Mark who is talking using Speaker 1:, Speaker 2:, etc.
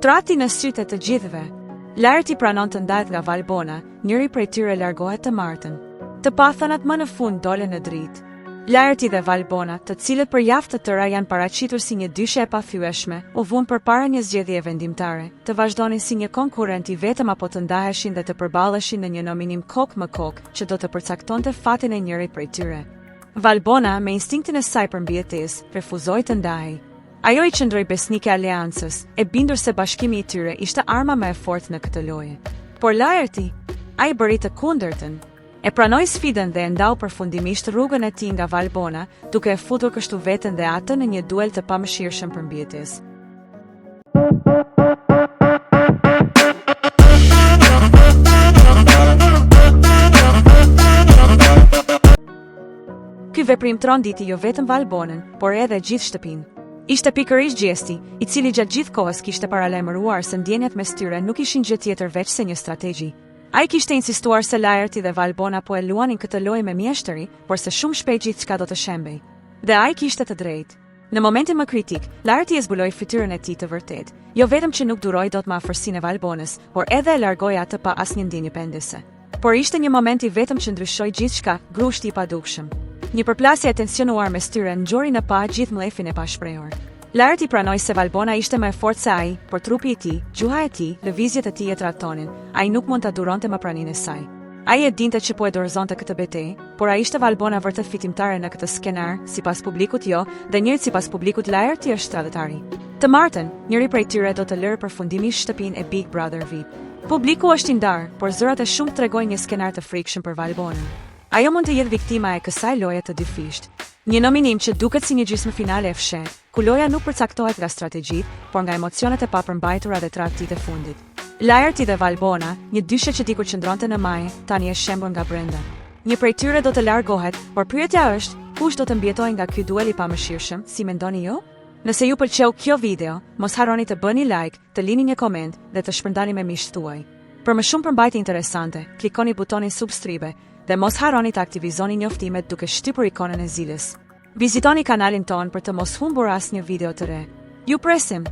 Speaker 1: Trati në sytë të gjithëve. Larti pranon të ndahet nga Valbona, njëri prej tyre largohet të martën. Të pathanat më në fund dole në dritë. Larti dhe Valbona, të cilët për javë të tëra janë paraqitur si një dyshe e pathyeshme, u vunë përpara një zgjedhje vendimtare, të vazhdonin si një konkurrent i vetëm apo të ndaheshin dhe të përballeshin në një nominim kok më kok, që do të përcaktonte fatin e njërit prej tyre. Valbona, me instinktin e saj për mbijetesë, refuzoi të ndahej. Ajo i qëndroi besnike aleancës, e bindur se bashkimi i tyre ishte arma më e fortë në këtë lojë. Por Larti, ai bëri të kundërtën. E pranoi sfidën dhe e ndau përfundimisht rrugën e tij nga Valbona, duke e futur kështu veten dhe atë në një duel të pamëshirshëm për mbijetesë. Ky veprim tronditi jo vetëm Valbonën, por edhe gjithë shtëpinë. Ishte pikërisht gjesti, i cili gjatë gjithë kohës kishte paralajmëruar se ndjenjat mes tyre nuk ishin gjë tjetër veç se një strategji. Ai kishte insistuar se Larti dhe Valbona po e luanin këtë lojë me mjeshtëri, por se shumë shpejt gjithçka do të shembej. Dhe ai kishte të drejtë. Në momentin më kritik, Larti e zbuloi fytyrën e tij të vërtetë. Jo vetëm që nuk duroi dot me afërsinë e Valbonës, por edhe e largoi atë pa asnjë ndjenjë pendese. Por ishte një moment i vetëm që ndryshoi gjithçka, grushti i padukshëm. Një përplasje e tensionuar mes tyre ngjori në pa gjithë mllefin e pashprehur. Larti pranoi se Valbona ishte më e fortë se ai, por trupi i tij, gjuha e tij, lëvizjet e tij e tratonin. Ai nuk mund ta duronte më praninë e saj. Ai e dinte që po e dorëzonte këtë betejë, por ai ishte Valbona vërtet fitimtare në këtë skenar, sipas publikut jo, dhe njëjtë sipas publikut Larti është stradëtari. Të martën, njëri prej tyre do të lërë përfundimisht shtëpinë e Big Brother VIP. Publiku është i ndarë, por zërat e shumë tregojnë një skenar të frikshëm për Valbonën. Ajo mund të jetë viktima e kësaj loje të dyfisht. Një nominim që duket si një gjysmë finale e fshehtë, ku loja nuk përcaktohet nga strategjitë, por nga emocionet e papërmbajtura dhe tradhtit e fundit. Larti dhe Valbona, një dyshe që dikur qëndronte në majë, tani është shembur nga brenda. Një prej tyre do të largohet, por pyetja është, kush do të mbietojë nga ky duel i pamëshirshëm, si mendoni ju? Nëse ju pëlqeu kjo video, mos harroni të bëni like, të lini një koment dhe të shpërndani me miqtë tuaj. Për më shumë përmbajtje interesante, klikoni butonin subscribe dhe mos harroni të aktivizoni njoftimet duke shtypur ikonën e zilës. Vizitoni kanalin ton për të mos humbur asnjë video të re. Ju presim!